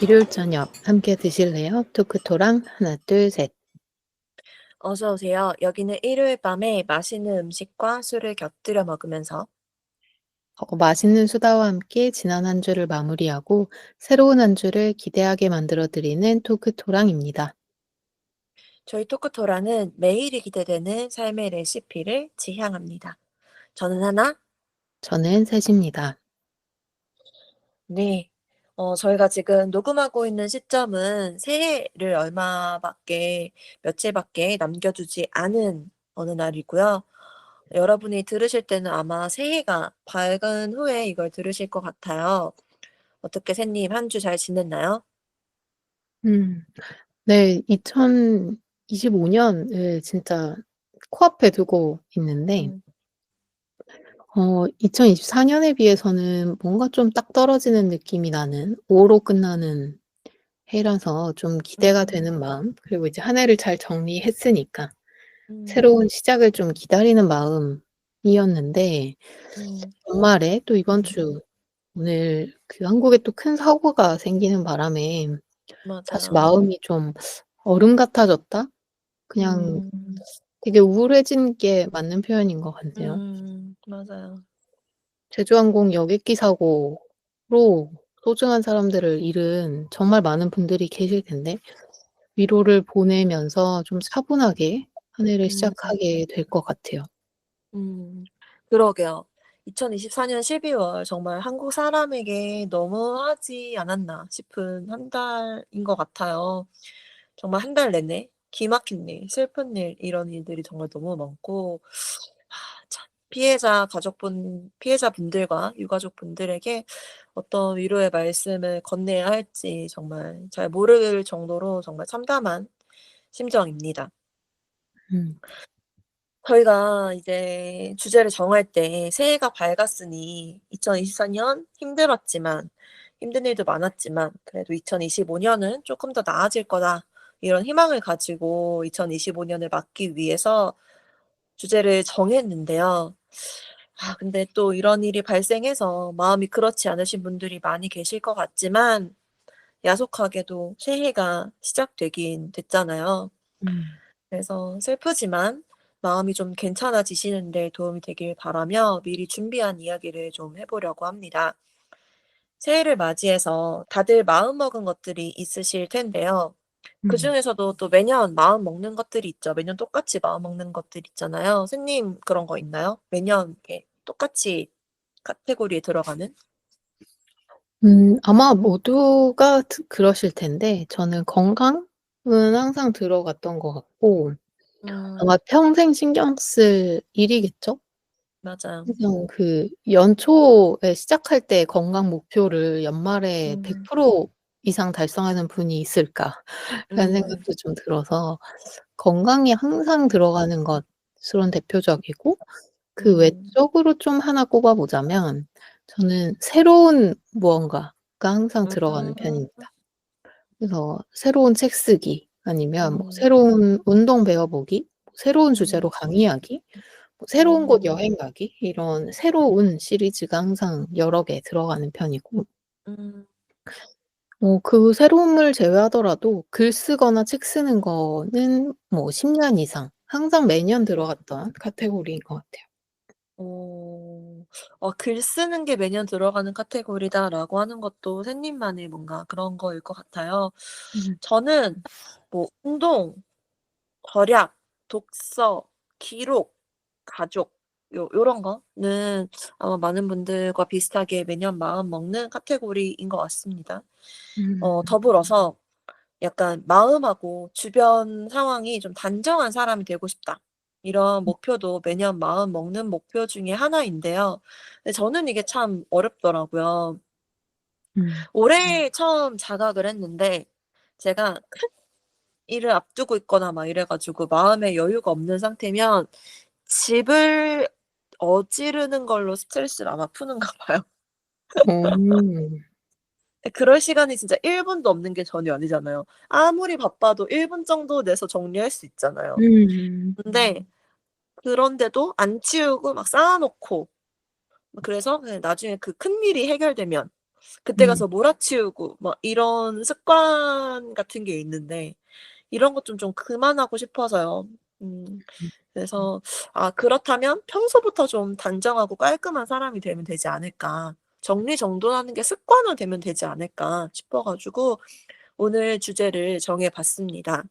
일요일 저녁 함께 드실래요? 토크토랑 하나 둘 셋. 어서 오세요. 여기는 일요일 밤에 맛있는 음식과 술을 곁들여 먹으면서 맛있는 수다와 함께 지난 한 주를 마무리하고 새로운 한 주를 기대하게 만들어 드리는 토크토랑입니다. 저희 토크토라는 매일이 기대되는 삶의 레시피를 지향합니다. 저는 하나, 저는 셋입니다. 네. 저희가 지금 녹음하고 있는 시점은 새해를 며칠밖에 남겨두지 않은 어느 날이고요. 여러분이 들으실 때는 아마 새해가 밝은 후에 이걸 들으실 것 같아요. 어떻게 새님 한 주 잘 지냈나요? 음. 네. 2025 년을 진짜 코앞에 두고 있는데 음, 2024 년에 비해서는 뭔가 좀 딱 떨어지는 느낌이 나는 5 로 끝나는 해라서 좀 기대가 음, 되는 마음, 그리고 이제 한 해를 잘 정리했으니까 음, 새로운 시작을 좀 기다리는 마음이었는데, 음. 연말에 또 이번 주 오늘 그 한국에 또 큰 사고가 생기는 바람에 다시 맞아요. 마음이 좀 얼음 같아졌다? 그냥 음. 되게 우울해진 게 맞는 표현인 것 같네요. 맞아요. 제주항공 여객기 사고로 소중한 사람들을 잃은 정말 많은 분들이 계실 텐데, 위로를 보내면서 좀 차분하게 한 해를 음. 시작하게 될 것 같아요. 음. 그러게요. 2024년 12월 정말 한국 사람에게 너무하지 않았나 싶은 한 달인 것 같아요. 정말 한 달 내내 기막힌 일, 슬픈 일 이런 일들이 정말 너무 많고 참 피해자분들과 유가족분들에게 어떤 위로의 말씀을 건네야 할지 정말 잘 모를 정도로 정말 참담한 심정입니다. 음. 저희가 이제 주제를 정할 때 새해가 밝았으니 2024년 힘들었지만 힘든 일도 많았지만 그래도 2025 년은 조금 더 나아질 거다. 이런 희망을 가지고 2025 년을 맞기 위해서 주제를 정했는데요. 근데 또 이런 일이 발생해서 마음이 그렇지 않으신 분들이 많이 계실 것 같지만 야속하게도 새해가 시작되긴 됐잖아요. 음. 그래서 슬프지만 마음이 좀 괜찮아지시는 데 도움이 되길 바라며 미리 준비한 이야기를 좀 해 보려고 합니다. 새해를 맞이해서 다들 마음먹은 것들이 있으실 텐데요. 음. 그중에서도 또 매년 마음 먹는 것들이 있죠. 매년 똑같이 마음 먹는 것들 있잖아요. 선님 그런 거 있나요? 매년 이렇게 똑같이 카테고리에 들어가는? 아마 모두가 그러실 텐데, 저는 건강은 항상 들어갔던 것 같고, 음 아마 평생 신경 쓸 일이겠죠? 맞아요. 항상 그 연초에 시작할 때 건강 목표를 연말에 음 100% 이상 달성하는 분이 있을까? 라는 음 생각도 좀 들어서 건강이 항상 들어가는 것으론 대표적이고, 그 음 외적으로 좀 하나 꼽아 보자면 저는 새로운 무언가가 항상 들어가는 음 편입니다. 그래서 새로운 책 쓰기, 아니면 뭐 음 새로운 운동 배워 보기, 뭐 새로운 주제로 음 강의하기, 뭐 새로운 곳 음 여행 가기, 이런 새로운 시리즈가 항상 여러 개 들어가는 편이고, 음. 그 새로움을 제외하더라도 글 쓰거나 책 쓰는 거는 뭐 10년 이상 항상 매년 들어갔던 카테고리인 것 같아요. 어. 글 쓰는 게 매년 들어가는 카테고리다라고 하는 것도 샌님만의 뭔가 그런 거일 것 같아요. 음. 저는 뭐 운동, 절약, 독서, 기록, 가족 요런 거는 아마 많은 분들과 비슷하게 매년 마음 먹는 카테고리인 것 같습니다. 음. 더불어서 약간 '마음하고 주변 상황이 좀 단정한 사람이 되고 싶다.' 이런 목표도 매년 마음 먹는 목표 중에 하나인데요. 근데 저는 이게 참 어렵더라고요. 음. 올해 처음 자각을 했는데 제가 큰 일을 앞두고 있거나 막 이래 가지고 마음에 여유가 없는 상태면 집을 어지르는 걸로 스트레스를 아마 푸는가 봐요. 어. 그럴 시간이 진짜 1 분도 없는 게 전혀 아니잖아요. 아무리 바빠도 1분 정도 내서 정리할 수 있잖아요. 음. 근데 그런데도 안 치우고 막 쌓아 놓고 그래서 그냥 나중에 그 큰일이 해결되면 그때 음. 가서 몰아치우고 막 이런 습관 같은 게 있는데 이런 것 좀 그만하고 싶어서요. 음. 음. 그래서 '아 그렇다면 평소부터 좀 단정하고 깔끔한 사람이 되면 되지 않을까. 정리정돈하는 게 습관화되면 되지 않을까.' 싶어 가지고 오늘 주제를 정해 봤습니다.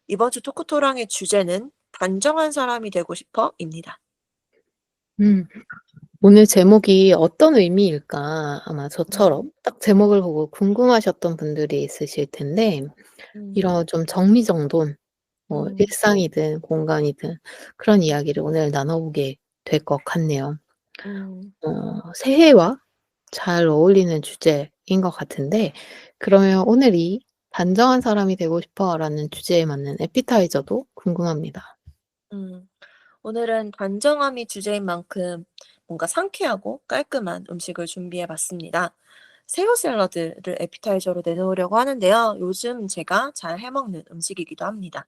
이번 주 토크토랑의 주제는 "단정한 사람이 되고 싶어"입니다. 음. 오늘 제목이 어떤 의미일까 아마 음. 저처럼 딱 제목을 보고 궁금하셨던 분들이 있으실 텐데 음. 이런 좀 정리정돈 뭐 음. 일상이든 공간이든 그런 이야기를 오늘 나눠 보게 될 것 같네요. 음. 새해와 잘 어울리는 주제인 것 같은데 그러면 오늘 이 "단정한 사람이 되고 싶어."라는 주제에 맞는 에피타이저도 궁금합니다. 음. 오늘은 단정함이 주제인 만큼 뭔가 상쾌하고 깔끔한 음식을 준비해 봤습니다. 새우 샐러드를 에피타이저로 내놓으려고 하는데요. 요즘 제가 잘 해 먹는 음식이기도 합니다.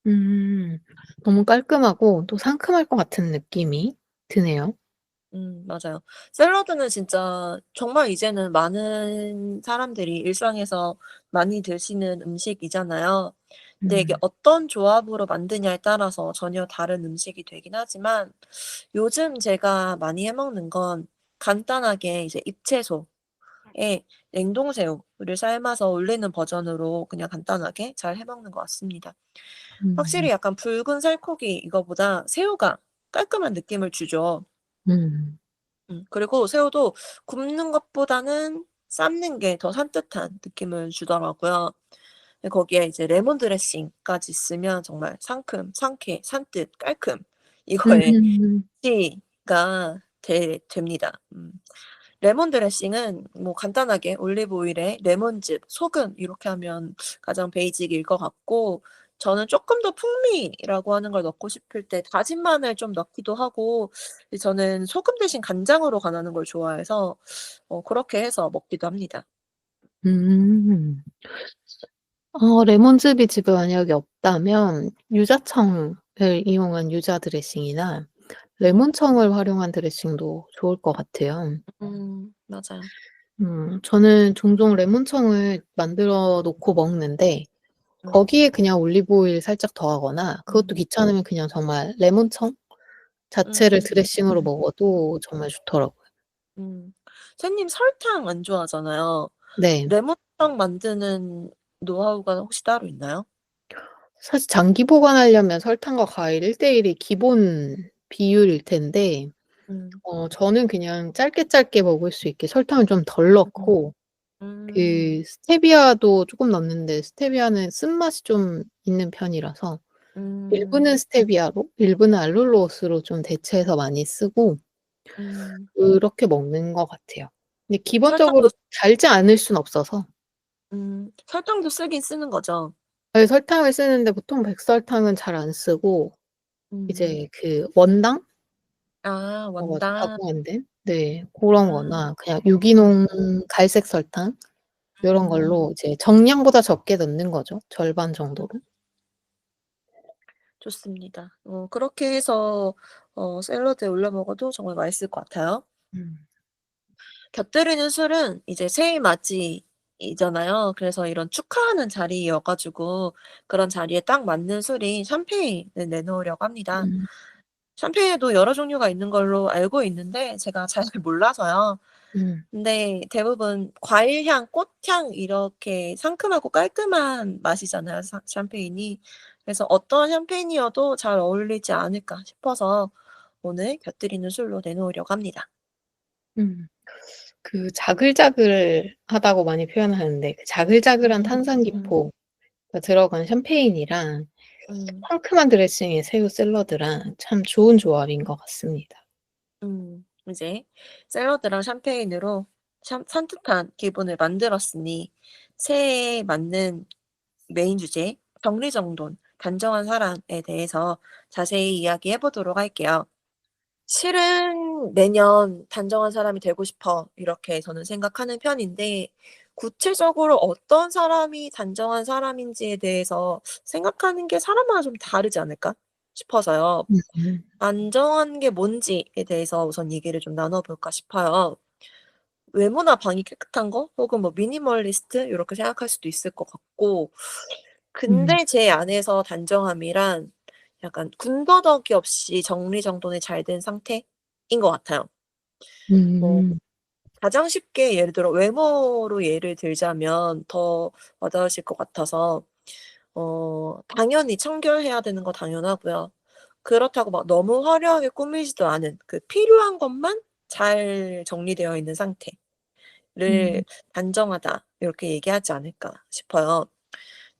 음. 너무 깔끔하고 또 상큼할 것 같은 느낌이 드네요. 맞아요. 샐러드는 진짜 정말 이제는 많은 사람들이 일상에서 많이 드시는 음식이잖아요. 근데 이게 음. 어떤 조합으로 만드냐에 따라서 전혀 다른 음식이 되긴 하지만 요즘 제가 많이 해 먹는 건 간단하게 이제 잎채소에 냉동새우를 삶아서 올리는 버전으로 그냥 간단하게 잘 해 먹는 것 같습니다. 음. 확실히 약간 붉은 살코기 이거보다 새우가 깔끔한 느낌을 주죠. 음. 그리고 새우도 굽는 것보다는 삶는 게 더 산뜻한 느낌을 주더라고요. 거기에 이제 레몬 드레싱까지 있으면 정말 상큼, 상쾌, 산뜻, 깔끔 이거의 음. 가 됩니다. 레몬 드레싱은 뭐 간단하게 올리브 오일에 레몬즙, 소금 이렇게 하면 가장 베이직일 것 같고 저는 쪼끔 더 풍미라고 하는 걸 넣고 싶을 때 다진 마늘 좀 넣기도 하고 저는 소금 대신 간장으로 간하는 걸 좋아해서 그렇게 해서 먹기도 합니다. 음. 레몬즙이 집에 만약에 없다면 유자청을 이용한 유자 드레싱이나 음. 레몬청을 활용한 드레싱도 좋을 것 같아요. 맞아요. 저는 종종 레몬청을 만들어 놓고 먹는데 음. 거기에 그냥 올리브 오일 살짝 더하거나 그것도 음. 귀찮으면 그냥 정말 레몬청 자체를 음. 드레싱으로 먹어도 정말 좋더라고요. 음. 선생님 설탕 안 좋아하잖아요. 네. 레몬탕 만드는 노하우가 혹시 따로 있나요? 사실 장기 보관하려면 설탕과 과일 1대1이 기본 비율일 텐데 음. 저는 그냥 짧게 짧게 먹을 수 있게 설탕을 좀 덜 음. 넣고 음. 그 스테비아도 쪼끔 넣는데 스테비아는 쓴맛이 좀 있는 편이라서 음. 일부는 스테비아로 일부는 알룰로스로 좀 대체해서 많이 쓰고 음. 그렇게 먹는 것 같아요. 근데 기본적으로 설탕도 달지 않을 순 없어서 설탕도 쓰긴 쓰는 거죠? 예 설탕을 쓰는데 보통 백설탕은 잘 안 쓰고 음. 이제 그 원당 아 뭐가 원당. 가공한 네 고런 아. 거나 그냥 음. 유기농 갈색 설탕 요런 음. 걸로 이제 정량보다 적게 넣는 거죠, 절반 정도로. 좋습니다. 그렇게 해서 샐러드에 올려 먹어도 정말 맛있을 것 같아요. 음. 곁들이는 술은 이제 새해 맞이이잖아요. 그래서 이런 축하하는 자리여 가지고 그런 자리에 딱 맞는 술인 샴페인을 내놓으려고 합니다. 음. 샴페인에도 여러 종류가 있는 걸로 알고 있는데 제가 잘 몰라서요. 음. 근데 대부분 과일향, 꽃향 이렇게 상큼하고 깔끔한 맛이잖아요, 샴페인이. 그래서 어떤 샴페인이어도 잘 어울리지 않을까 싶어서 오늘 곁들이는 술로 내놓으려고 합니다. 음. 그 자글자글하다고 많이 표현하는데 그 자글자글한 음. 탄산기포가 들어간 샴페인이랑 음. 상큼한 드레싱의 새우 샐러드랑 참 좋은 조합인 것 같습니다. 이제 샐러드랑 샴페인으로 산뜻한 기분을 만들었으니 새해에 맞는 메인 주제 정리정돈, 단정한 사람에 대해서 자세히 이야기해 보도록 할게요. 실은 매년 '단정한 사람이 되고 싶어.' 이렇게 저는 생각하는 편인데 구체적으로 어떤 사람이 단정한 사람인지에 대해서 생각하는 게 사람마다 좀 다르지 않을까? 싶어서요. 음. 단정한 게 뭔지에 대해서 우선 얘기를 좀 나눠 볼까 싶어요. 외모나 방이 깨끗한 거 혹은 뭐 미니멀리스트 요렇게 생각할 수도 있을 것 같고, 음. 근데 제 안에서 단정함이란 약간 군더더기 없이 정리정돈이 잘 된 상태인 것 같아요. 뭐 음. 가장 쉽게 예를 들어 외모로 예를 들자면 더 와닿으실 것 같아서, 당연히 청결해야 되는 거 당연하고요. 그렇다고 막 너무 화려하게 꾸미지도 않은 그 필요한 것만 잘 정리되어 있는 상태를 음. 단정하다 이렇게 얘기하지 않을까 싶어요.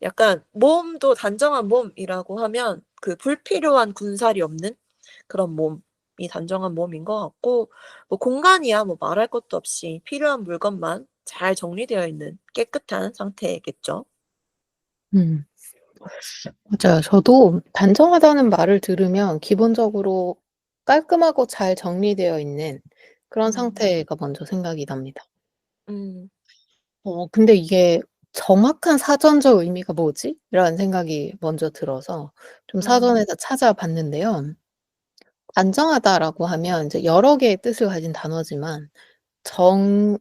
약간 몸도 단정한 몸이라고 하면 그 불필요한 군살이 없는 그런 몸이 단정한 몸인 것 같고, 뭐 공간이야 뭐 말할 것도 없이 필요한 물건만 잘 정리되어 있는 깨끗한 상태겠죠. 음. 맞아요. 저도 단정하다는 말을 들으면 기본적으로 깔끔하고 잘 정리되어 있는 그런 음. 상태가 먼저 생각이 납니다. 음. 근데 이게 '정확한 사전적 의미가 뭐지?' 라는 생각이 먼저 들어서 좀 음. 사전에서 찾아봤는데요. 단정하다라고 하면 이제 여러 개의 뜻을 가진 단어지만 정의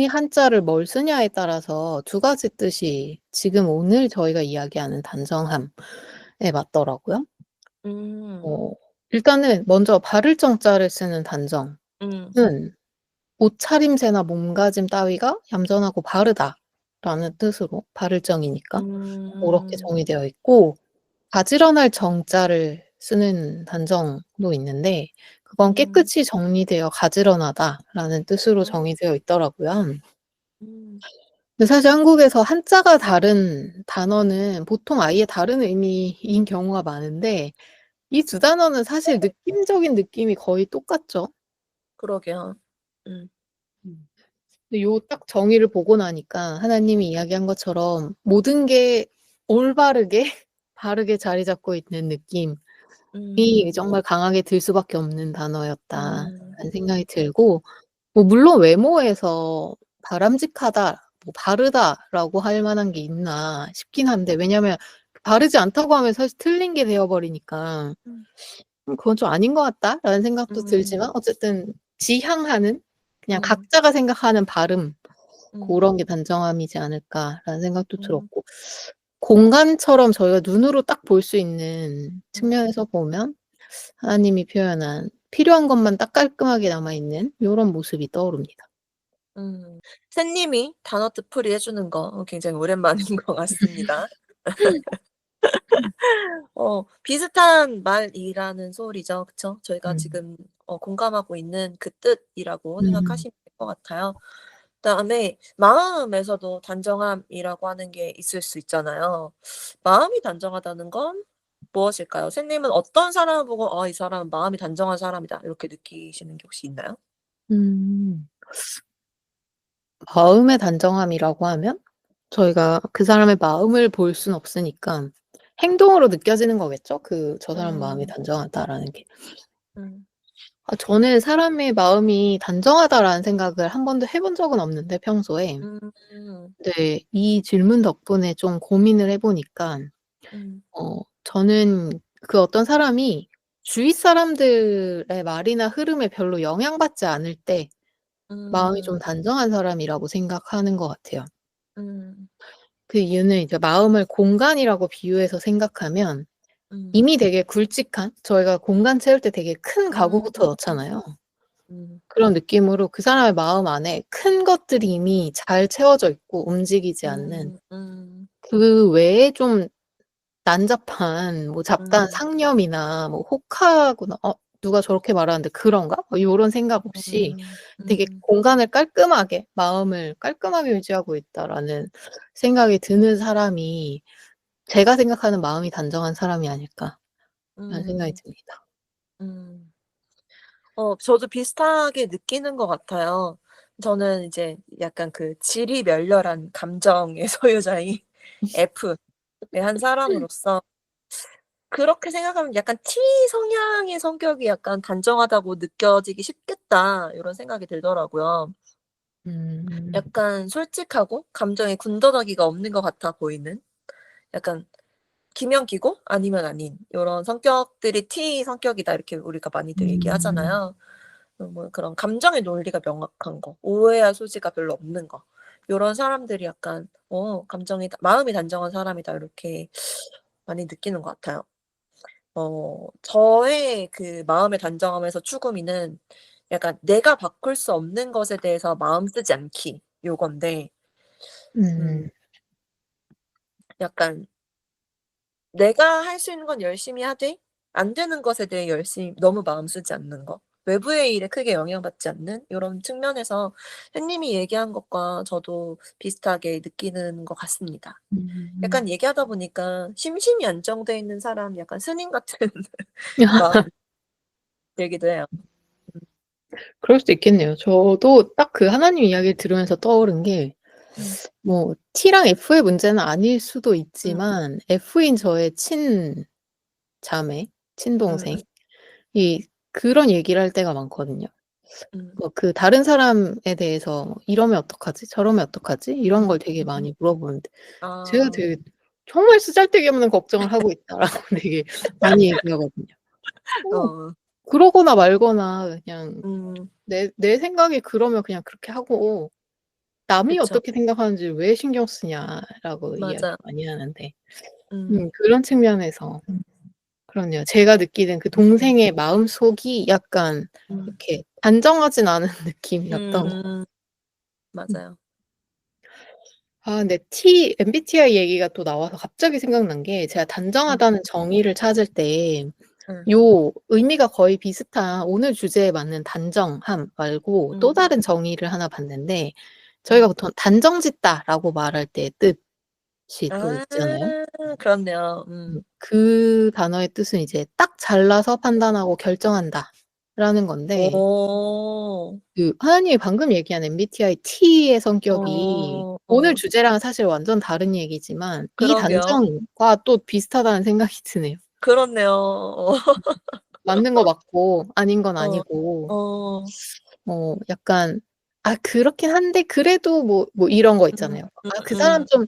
한자를 뭘 쓰냐에 따라서 두 가지 뜻이 지금 오늘 저희가 이야기하는 단정함에 맞더라고요. 음. 어 일단은 먼저 바를 정자를 쓰는 단정은 음. 옷차림새나 몸가짐 따위가 얌전하고 바르다라는 뜻으로 바를 정이니까 고렇게 음. 정의되어 있고, 가지런할 정자를 쓰는 단정도 있는데 그건 음. 깨끗이 정리되어 가지런하다라는 뜻으로 음. 정의되어 있더라고요. 음. 근데 사실 한국에서 한자가 다른 단어는 보통 아예 다른 의미인 경우가 많은데 이 두 단어는 사실 느낌적인 느낌이 거의 똑같죠. 그러게요. 음. 음. 근데 요 딱 정의를 보고 나니까 하나님이 이야기한 것처럼 모든 게 올바르게 바르게 자리 잡고 있는 느낌이 음. 정말 강하게 들 수밖에 없는 단어였다라는 음. 생각이 들고, 뭐 물론 외모에서 '바람직하다.' 뭐 '바르다.'라고 할 만한 게 있나 싶긴 한데, 왜냐하면 바르지 않다고 하면 사실 틀린 게 되어 버리니까 음. '그건 좀 아닌 것 같다.'라는 생각도 음. 들지만 어쨌든 지향하는 그냥 음. 각자가 생각하는 바름, 음. '고런 게 단정함이지 않을까.'라는 생각도 음. 들었고, 공간처럼 저희가 눈으로 딱 볼 수 있는 음. 측면에서 보면 하나님이 표현한 필요한 것만 딱 깔끔하게 남아 있는 요런 모습이 떠오릅니다. 음. 새님이 단어 뜻풀이 해 주는 거 굉장히 오랜만인 것 같습니다. 비슷한 말이라는 소리죠. 그쵸? 저희가 음. 지금 공감하고 있는 그 뜻이라고 음. 생각하시면 될 것 같아요. 그다음에 마음에서도 단정함이라고 하는 게 있을 수 있잖아요. 마음이 단정하다는 건 무엇일까요? 선생님은 어떤 사람을 보고 '이 사람은 마음이 단정한 사람이다.' 이렇게 느끼시는 게 혹시 있나요? 음. 마음의 단정함이라고 하면 저희가 그 사람의 마음을 볼 수는 없으니까 행동으로 느껴지는 거겠죠? 그 '저 사람 마음이 음. 단정하다.'라는 게. 음. 저는 '사람의 마음이 단정하다.'라는 생각을 한 번도 해본 적은 없는데 평소에. 음. 네. 이 질문 덕분에 좀 고민을 해 보니까 음. 저는 그 어떤 사람이 주위 사람들의 말이나 흐름에 별로 영향받지 않을 때 마음이 음. 좀 단정한 사람이라고 생각하는 것 같아요. 음. 그 이유는 이제 마음을 공간이라고 비유해서 생각하면 음. 이미 되게 굵직한, 저희가 공간 채울 때 되게 큰 음. 가구부터 넣잖아요. 음. 그런 느낌으로 그 사람의 마음 안에 큰 것들이 이미 잘 채워져 있고 움직이지 않는, 음. 음. 그 외에 좀 난잡한 뭐 잡다한 음. 상념이나 뭐 혹하거나 '누가 저렇게 말하는데 그런가?' 뭐 요런 생각 없이 음. 되게 음. 공간을 깔끔하게, '마음을 깔끔하게 유지하고 있다.'라는 생각이 드는 사람이 제가 생각하는 '마음이 단정한 사람이 아닐까.'라는 생각이 음. 듭니다. 음. 저도 비슷하게 느끼는 것 같아요. 저는 이제 약간 그 지리멸렬한 감정의 소유자인 F의 한 사람으로서 그렇게 생각하면 약간 'T 성향의 성격이 약간 단정하다고 느껴지기 쉽겠다.' 요런 생각이 들더라고요. 음. 약간 솔직하고 감정에 군더더기가 없는 것 같아 보이는, 약간 기면 기고 아니면 아닌 요런 성격들이 T 성격이다 이렇게 우리가 많이들 음. 얘기하잖아요. 뭐 그런 감정의 논리가 명확한 거, 오해할 소지가 별로 없는 거. 요런 사람들이 약간 감정이 마음이 단정한 사람이다 이렇게 많이 느끼는 것 같아요. 저의 그 마음의 단정함에서 추구미는 약간 내가 바꿀 수 없는 것에 대해서 마음 쓰지 않기 요건데 음. 음 약간 내가 할 수 있는 건 열심히 하되 안 되는 것에 대해 열심히 너무 마음 쓰지 않는 거. 외부의 일에 크게 영향받지 않는 요런 측면에서 햇님이 얘기한 것과 저도 비슷하게 느끼는 것 같습니다. 음. 약간 얘기하다 보니까 심신이 안정돼 있는 사람 약간 스님 같은 마음이 들기도 해요. 음. 그럴 수도 있겠네요. 저도 딱 그 하나님 이야기를 들으면서 떠오른 게 음. 뭐 T랑 F의 문제는 아닐 수도 음. 있지만 F인 저의 친자매, 친동생이 음음. 그런 얘기를 할 때가 많거든요. 음. 뭐 그 다른 사람에 대해서 "이러면 어떡하지? 저러면 어떡하지?" 이런 걸 음. 되게 많이 물어보는데 제가 아. 되게 "정말 쓰잘데기없는 걱정을 하고 있다."라고 되게 많이 얘기하거든요. 어 어. 그러거나 말거나 그냥 음. 내 생각이 그러면 그냥 그렇게 하고 "남이 그쵸. 어떻게 생각하는지 왜 신경 쓰냐."라고 이야기 맞아. 많이 하는데 음. 그런 측면에서 그렇네요. 제가 느끼는 그 동생의 마음속이 약간 음. 이렇게 단정하진 않은 느낌이었던 것 음. 음. 맞아요. 근데 MBTI 얘기가 또 나와서 갑자기 생각난 게 제가 음. 단정하다는 정의를 찾을 때 음. 요 의미가 거의 비슷한 오늘 주제에 맞는 단정함 말고 또 음. 다른 정의를 하나 봤는데 저희가 음. 보통 단정짓다라고 말할 때 뜻이 또 아 있잖아요. 그렇네요. 그 단어의 뜻은 이제 딱 잘라서 판단하고 결정한다라는 건데 어. 그 하나님이 방금 얘기한 MBTI T의 성격이 어. 오늘 어. 주제랑은 사실 완전 다른 얘기지만 이 그러게요. 단정과 또 비슷하다는 생각이 드네요. 그렇네요. 어. 맞는 거 맞고 아닌 건 어. 아니고 어. 약간 그렇긴 한데 그래도 뭐 이런 거 음. 있잖아요. 그 사람 음음. 좀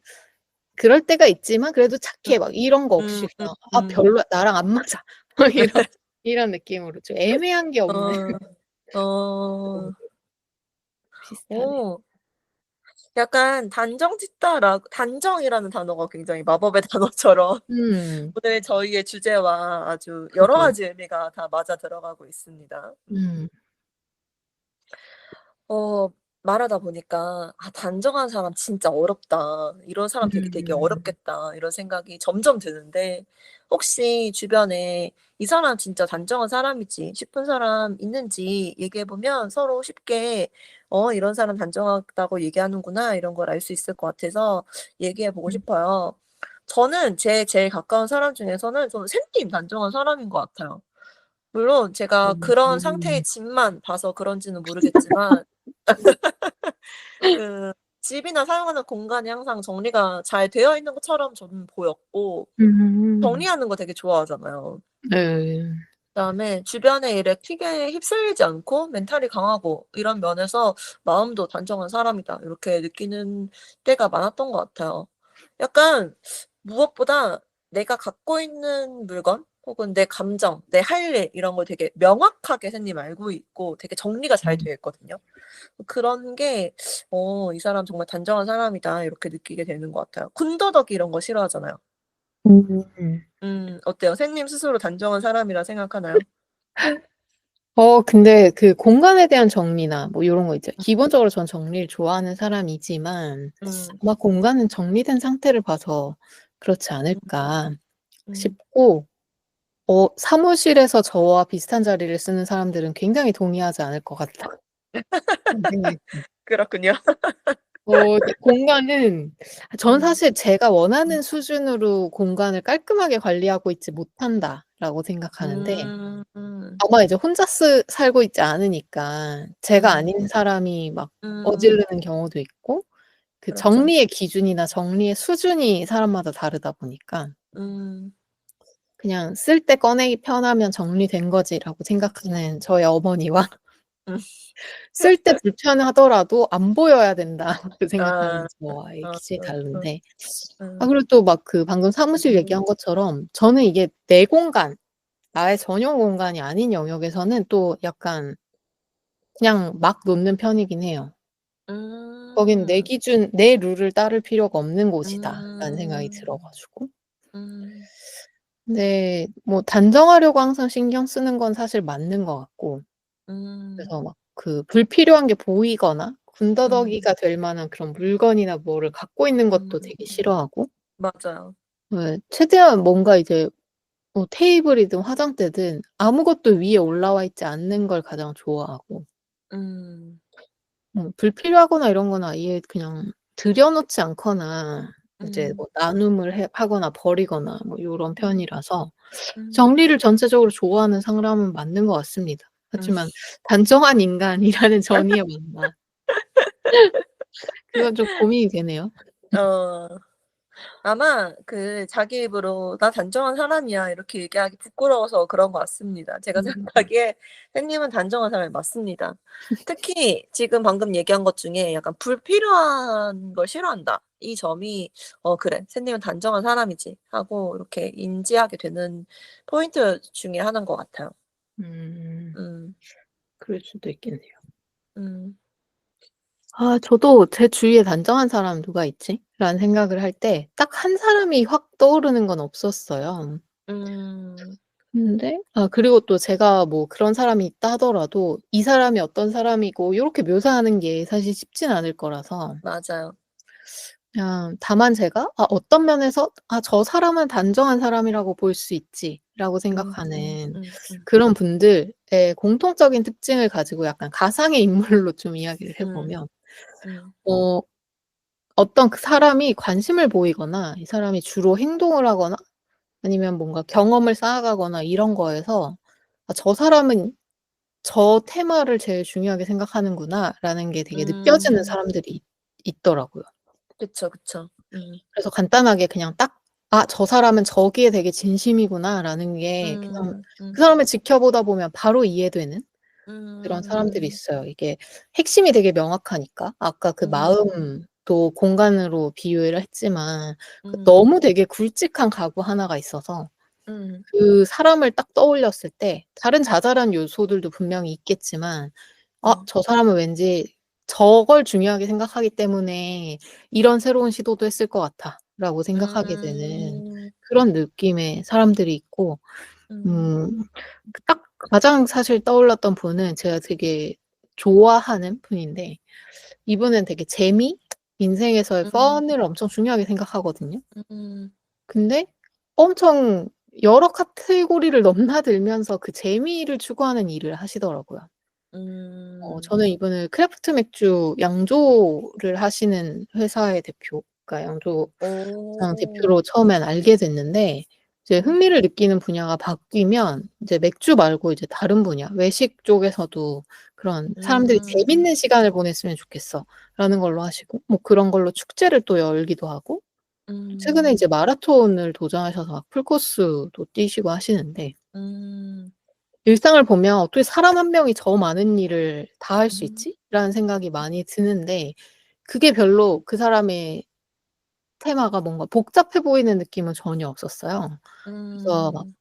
그럴 때가 있지만 그래도 음. 착해 막 이런 거 없이 그냥 별로야. 나랑 안 맞아. 막 이런 느낌으로 좀 애매한 게 없는 어. 그런 어. 게 비슷하네요. 어. 약간 단정이라는 단어가 굉장히 마법의 단어처럼 음. 오늘 저희의 주제와 아주 여러 그러게요. 가지 의미가 다 맞아 들어가고 있습니다. 음. 어 말하다 보니까 '아 단정한 사람 진짜 어렵다. 이런 사람 되게 음. 어렵겠다.' 이런 생각이 점점 드는데 혹시 주변에 '이 사람 진짜 단정한 사람이지.' 싶은 사람 있는지 얘기해 보면 서로 쉽게 '이런 사람 단정하다고 얘기하는구나.' 이런 걸 알 수 있을 것 같아서 얘기해 보고 음. 싶어요. 저는 제 제일 가까운 사람 중에서는 저는 샘님 단정한 사람인 것 같아요. 물론 제가 그런 상태의 음. 집만 봐서 그런지는 모르겠지만 그 집이나 사용하는 공간이 항상 정리가 잘 되어 있는 것처럼 저는 보였고 음. 정리하는 거 되게 좋아하잖아요. 네. 그다음에 주변의 일에 크게 휩쓸리지 않고 멘탈이 강하고 이런 면에서 '마음도 단정한 사람이다.' 이렇게 느끼는 때가 많았던 것 같아요. 약간 무엇보다 내가 갖고 있는 물건 혹은 내 감정, 내 할 일 이런 걸 되게 명확하게 선생님 알고 있고 되게 정리가 잘 음. 되어 있거든요. 그런 게 '이 사람 정말 단정한 사람이다.' 이렇게 느끼게 되는 것 같아요. 군더더기 이런 거 싫어하잖아요. 음. 어때요? 선생님 스스로 단정한 사람이라 생각하나요? 근데 그 공간에 대한 정리나 뭐 요런 거 있죠. 음. 기본적으로 전 정리를 좋아하는 사람이지만 음. 아마 공간은 정리된 상태를 봐서 그렇지 음. 않을까 음. 싶고 사무실에서 저와 비슷한 자리를 쓰는 사람들은 굉장히 동의하지 않을 것 같다. 그런 생각이 듭니다. 그렇군요. 네 공간은 저는 음. 사실 제가 음. 원하는 수준으로 공간을 깔끔하게 관리하고 있지 못한다라고 생각하는데 음. 아마 이제 혼자 살고 있지 않으니까 제가 음. 아닌 사람이 막 음. 어지르는 경우도 있고 그 그렇죠. 정리의 기준이나 정리의 수준이 사람마다 다르다 보니까 음. 그냥 '쓸 때 꺼내기 편하면 정리된 거지.'라고 생각하는 저의 어머니와 음. 쓸 때 불편하더라도 안 보여야 된다 그 생각하는 아. 저와의 어 기준이 다른데 음. 그리고 또 막 그 방금 사무실 얘기한 것처럼 저는 이게 내 공간, 나의 전용 공간이 아닌 영역에서는 또 약간 그냥 막 놓는 편이긴 해요. 거긴 내 음. 기준 내 룰을 따를 필요가 없는 곳이다라는 생각이 들어 음. 가지고. 음. 근데 뭐 단정하려고 항상 신경 쓰는 건 사실 맞는 것 같고 음. 그래서 막 그 불필요한 게 보이거나 음. 군더더기가 될 만한 그런 물건이나 뭐를 갖고 있는 것도 음. 되게 싫어하고 맞아요. 예 최대한 뭔가 이제 뭐 테이블이든 화장대든 아무것도 위에 올라와 있지 않는 걸 가장 좋아하고 음. 불필요하거나 이런 건 아예 그냥 들여 놓지 않거나 이제 음. 뭐 나눔을 하거나 버리거나 뭐 요런 음. 편이라서 음. 정리를 전체적으로 좋아하는 사람은 맞는 것 같습니다. 음. 하지만 단정한 인간이라는 전이에 맞나 그건 좀 고민이 되네요. 어. 아마 그 자기 입으로 "나 단정한 사람이야." 이렇게 얘기하기 부끄러워서 그런 것 같습니다. 제가 음. 생각하기에 선생님은 단정한 사람이 맞습니다. 특히 지금 방금 얘기한 것 중에 약간 "불필요한 걸 싫어한다." 이 점이 '그래. 선생님은 단정한 사람이지.' 하고 이렇게 인지하게 되는 포인트 중에 하나인 것 같아요. 음. 음. 그럴 수도 있겠네요. 음. 아 저도 '제 주위에 단정한 사람 누가 있지?'라는 생각을 할 때 딱 한 사람이 확 떠오르는 건 없었어요. 음. 근데 그리고 또 제가 뭐 그런 사람이 있다 하더라도 이 사람이 어떤 사람이고 요렇게 묘사하는 게 사실 쉽진 않을 거라서 맞아요. 그냥 다만 제가 어떤 면에서 '아 저 사람은 단정한 사람이라고 볼 수 있지.'라고 음. 생각하는 음. 그런 분들의 공통적인 특징을 가지고 약간 가상의 인물로 좀 이야기를 해 음. 보면 음. 어 어떤 그 사람이 관심을 보이거나 이 사람이 주로 행동을 하거나 아니면 뭔가 경험을 쌓아가거나 이런 거에서 '아 저 사람은 저 테마를 제일 중요하게 생각하는구나.'라는 게 되게 느껴지는 음. 사람들이 있더라고요. 그쵸, 그쵸. 음. 그래서 간단하게 그냥 딱 '아 저 사람은 저기에 되게 진심이구나.'라는 게 그냥 음. 그 음. 사람을 지켜보다 보면 바로 이해되는 그런 사람들이 음. 있어요. 이게 핵심이 되게 명확하니까. 아까 그 음. 마음도 공간으로 비유를 했지만 그 음. 너무 되게 굵직한 가구 하나가 있어서 음. 그 사람을 딱 떠올렸을 때 다른 자잘한 요소들도 분명히 있겠지만 '아 음. 저 사람은 왠지 저걸 중요하게 생각하기 때문에 이런 새로운 시도도 했을 것 같아.'라고 생각하게 되는 음. 그런 느낌의 사람들이 있고 음. 음 딱 가장 사실 떠올랐던 분은 제가 되게 좋아하는 분인데 이분은 되게 재미, 인생에서의 음. 펀을 엄청 중요하게 생각하거든요. 음. 근데 엄청 여러 카테고리를 넘나들면서 그 재미를 추구하는 일을 하시더라고요. 음. 저는 이분을 크래프트 맥주 양조를 하시는 회사의 대표 그러니까 양조장 오. 대표로 처음엔 알게 됐는데 이제 음. 흥미를 느끼는 분야가 바뀌면 이제 맥주 말고 이제 다른 분야 외식 쪽에서도 그런 "사람들이 음. 재밌는 시간을 보냈으면 좋겠어."라는 걸로 하시고 뭐 그런 걸로 축제를 또 열기도 하고 최근에 음. 이제 마라톤을 도전하셔서 막 풀코스도 뛰시고 하시는데 음. 일상을 보면 '어떻게 사람 한 명이 저 많은 일을 다 할 수 음. 있지?'라는 생각이 많이 드는데 그게 별로 그 사람의 테마가 뭔가 복잡해 보이는 느낌은 전혀 없었어요. 그래서 막 음.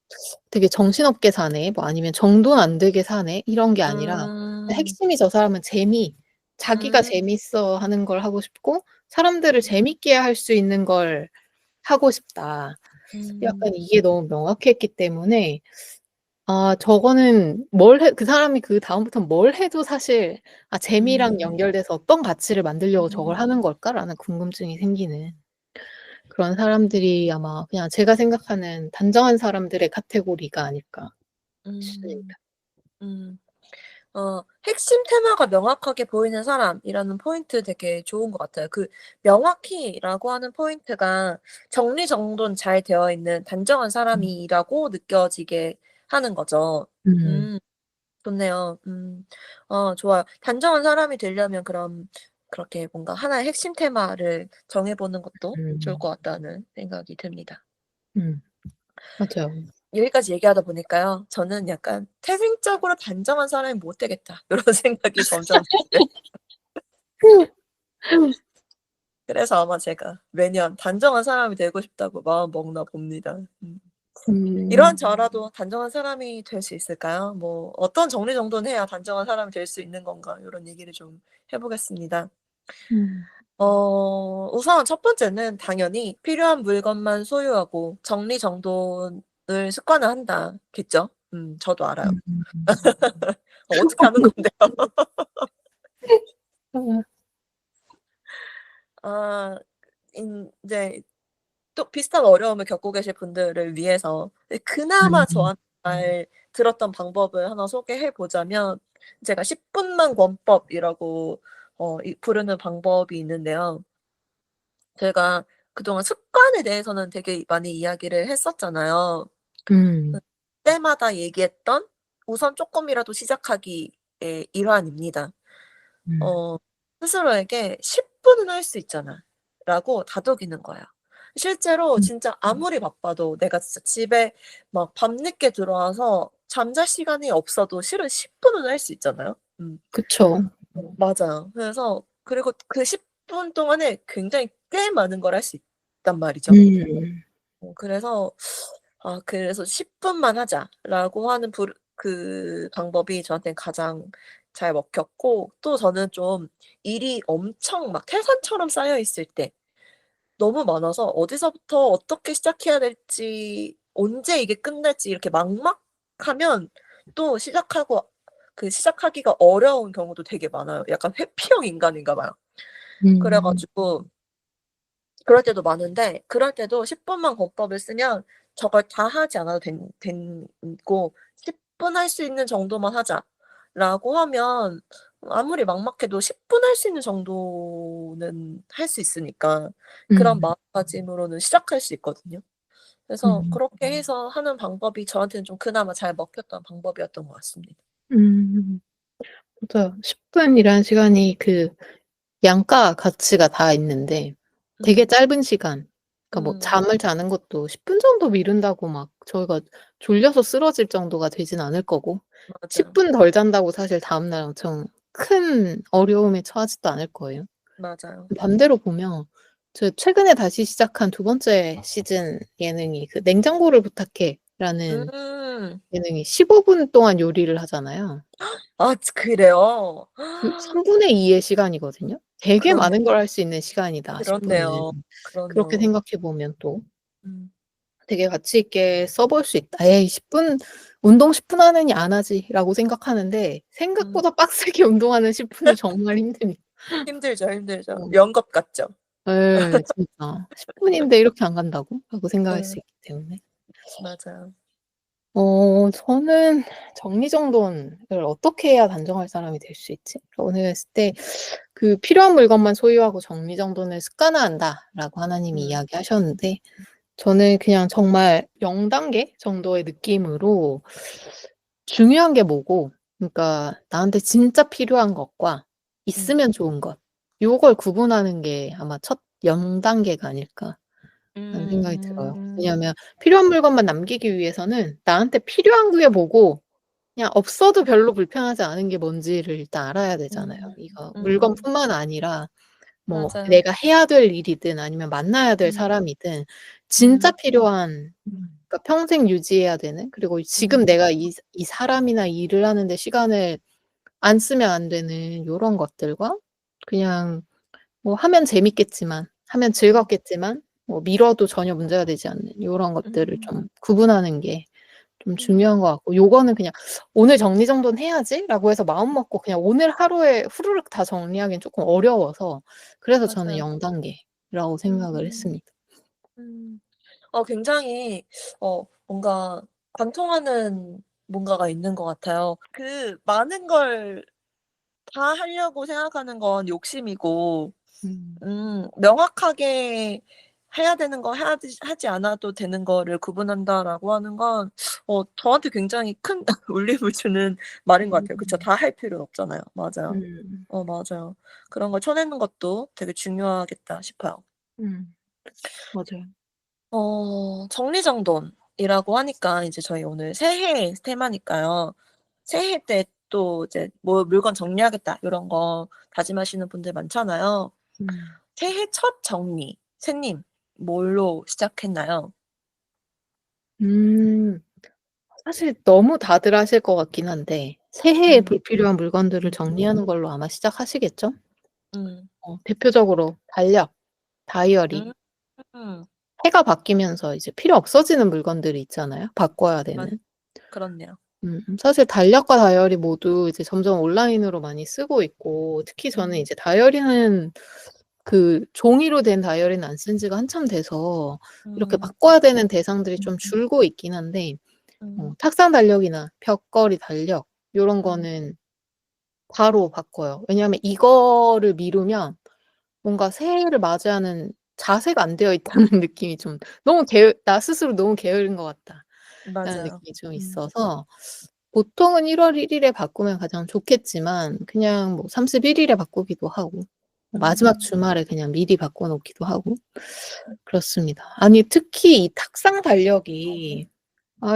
'되게 정신없게 사네.' 뭐 아니면 '정돈 안 되게 사네.' 이런 게 아니라 음. 핵심이 저 사람은 재미, 자기가 음. 재밌어 하는 걸 하고 싶고 사람들을 음. 재밌게 할 수 있는 걸 하고 싶다. 음. 약간 이게 너무 명확했기 때문에 저거는 뭘 해 그 사람이 그다음부터는 뭘 해도 사실 '아 재미랑 음. 연결돼서 어떤 가치를 만들려고 저걸 음. 하는 걸까?'라는 궁금증이 생기는 그런 사람들이 아마 그냥 제가 생각하는 단정한 사람들의 카테고리가 아닐까 음. 싶습니다. 음. 핵심 테마가 명확하게 보이는 사람이라는 포인트 되게 좋은 것 같아요. 그 명확히라고 하는 포인트가 정리정돈 잘 되어 있는 단정한 음. 사람이라고 느껴지게 하는 거죠. 음. 음. 좋네요. 좋아요. 단정한 사람이 되려면 그럼 그렇게 뭔가 하나의 핵심 테마를 정해 보는 것도 좋을 음. 것 같다는 생각이 듭니다. 음. 맞아요. 여기까지 얘기하다 보니까요. 저는 약간 '태생적으로 단정한 사람이 못 되겠다.' 요런 생각이 점점 드네요. 그래서 아마 제가 매년 단정한 사람이 되고 싶다고 마음 먹나 봅니다. 이런 음. 저라도 단정한 사람이 될 수 있을까요? 뭐 어떤 정리정돈을 해야 단정한 사람이 될 수 있는 건가 요런 얘기를 좀 해 보겠습니다. 음. 우선 첫 번째는 당연히 필요한 물건만 소유하고 정리정돈을 습관화한다겠죠. 저도 알아요. 음. 어떻게 하는 건데요? 어. 아 인제 또 비슷한 어려움을 겪고 계실 분들을 위해서 그나마 음. 저한테 잘 들었던 방법을 하나 소개해 보자면 제가 10 분만 권법이라고 부르는 방법이 있는데요. 제가 그동안 습관에 대해서는 되게 많이 이야기를 했었잖아요. 음. 때마다 얘기했던 우선 쪼끔이라도 시작하기의 일환입니다. 음. 어 스스로에게 "10 분은 할 수 있잖아."라고 다독이는 거예요. 실제로 음. 진짜 아무리 바빠도 내가 진짜 집에 막 밤늦게 들어와서 잠잘 시간이 없어도 실은 10 분은 할 수 있잖아요. 그쵸. 맞아요. 그래서 그리고 그 10분 동안에 굉장히 꽤 많은 걸 할 수 있단 말이죠. 음. 그래서 그래서 "10 분만 하자."라고 하는 그 방법이 저한테는 가장 잘 먹혔고 또 저는 좀 일이 엄청 막 태산처럼 쌓여 있을 때 너무 많아서 어디서부터 어떻게 시작해야 될지 언제 이게 끝날지 이렇게 막막하면 또 시작하기가 어려운 경우도 되게 많아요. 약간 회피형 인간인가 봐요. 그래 음. 가지고 그럴 때도 많은데 그럴 때도 10 분만 권법을 쓰면 저걸 다 하지 않아도 되고 "10분 할 수 있는 정도만 하자."라고 하면 아무리 막막해도 10분 할 수 있는 정도는 할 수 있으니까 그런 음. 마음가짐으로는 시작할 수 있거든요. 그래서 음. 그렇게 해서 하는 방법이 저한테는 좀 그나마 잘 먹혔던 방법이었던 것 같습니다. 음. 맞아요. 10 분이라는 시간이 그 양가 가치가 다 있는데 되게 음. 짧은 시간, 그러니까 뭐 음. 잠을 자는 것도 10분 정도 미룬다고 막 저희가 졸려서 쓰러질 정도가 되진 않을 거고 10 맞아. 분 덜 잔다고 사실 다음날 엄청 큰 어려움에 처하지도 않을 거예요. 맞아요. 반대로 보면 저 최근에 다시 시작한 두 번째 시즌 예능이 그 냉장고를 부탁해라는 음. 예능이 15분 동안 요리를 하잖아요. 그래요? 그 3분의 2의 시간이거든요. '되게 그렇네. 많은 걸 할 수 있는 시간이다 10 분은.' 그렇네요. 그렇게 그렇네요. 생각해 보면 또 음. 되게 '가치 있게 써볼 수 있다.' '에이 10분 운동 10분 하느니 안 하지.'라고 생각하는데 음. 생각보다 빡세게 운동하는 10 분은 정말 힘드니까. 힘들죠, 힘들죠. 어. 연것 같죠? 예 진짜. 10 분인데 이렇게 안 간다고? 라고 생각할 예. 수 있기 때문에. 맞아요. 저는 '정리정돈을 어떻게 해야 단정할 사람이 될 수 있지?' 라고 생각했을 때 그 "필요한 물건만 소유하고 정리정돈을 습관화한다."라고 하나님이 음. 이야기하셨는데 저는 그냥 정말 0 단계 정도의 느낌으로 중요한 게 뭐고, 그러니까 나한테 진짜 필요한 것과 음. 있으면 좋은 것, 요걸 구분하는 게 아마 첫 0 단계가 아닐까라는 생각이 들어요. 음. 왜냐하면 필요한 물건만 남기기 위해서는 나한테 필요한 게 뭐고 그냥 없어도 별로 불편하지 않은 게 뭔지를 일단 알아야 되잖아요. 음. 이거 음. 물건뿐만 아니라 뭐 맞아요. 내가 해야 될 일이든 아니면 만나야 될 음. 사람이든 진짜 음. 필요한, 그러니까 평생 유지해야 되는, 그리고 음. 지금 내가 이 사람이나 이 일을 하는 데 시간을 안 쓰면 안 되는 요런 것들과 그냥 뭐 하면 재밌겠지만 하면 음. 즐겁겠지만 뭐 미뤄도 전혀 문제가 되지 않는 요런 것들을 음. 좀 구분하는 게 좀 음. 중요한 것 같고, 요거는 그냥 '오늘 정리정돈 해야지.'라고 해서 마음 먹고 그냥 오늘 하루에 후루룩 다 정리하기는 쪼끔 어려워서 그래서 저는 맞아요. 0 단계라고 생각을 음. 했습니다. 음. 굉장히 뭔가 관통하는 뭔가가 있는 것 같아요. 그 많은 걸 다 하려고 생각하는 건 욕심이고 음. 명확하게 해야 되는 거 하지 않아도 되는 거를 구분한다라고 하는 건 저한테 굉장히 큰 울림을 주는 말인 것 같아요. 그쵸. 음. 다 할 필요는 없잖아요. 맞아요. 음. 맞아요. 그런 걸 쳐내는 것도 되게 중요하겠다 싶어요. 음. 맞아요. 정리정돈. 이라고 하니까 이제 저희 오늘 새해 테마니까요. 새해 때 또 이제 뭐 '물건 정리하겠다.' 요런 거 다짐하시는 분들 많잖아요. 음. 새해 첫 정리 새님 뭘로 시작했나요? 음. 사실 너무 다들 하실 것 같긴 한데 새해에 음. 불필요한 물건들을 정리하는 걸로 아마 시작하시겠죠? 음. 대표적으로 달력, 다이어리. 음. 음. 해가 바뀌면서 이제 필요 없어지는 물건들이 있잖아요, 바꿔야 맞 되는. 그렇네요. 사실 달력과 다이어리 모두 이제 점점 온라인으로 많이 쓰고 있고 특히 저는 음. 이제 다이어리는 그 종이로 된 다이어리는 안 쓴 지가 한참 돼서 이렇게 음. 바꿔야 되는 대상들이 좀 줄고 있긴 한데 음. 탁상 달력이나 벽걸이 달력 요런 음. 거는 바로 바꿔요. 왜냐하면 이거를 미루면 뭔가 새해를 맞이하는 자세가 안 되어 있다는 느낌이 좀 너무 게으 '나 스스로 너무 게으른 것 같다.'라는 맞아요. 느낌이 좀 음. 있어서 보통은 1월 1 일에 바꾸면 가장 좋겠지만 그냥 뭐 31 일에 바꾸기도 하고 마지막 음. 주말에 그냥 미리 바꿔 놓기도 하고 그렇습니다. 아니 특히 이 탁상 달력이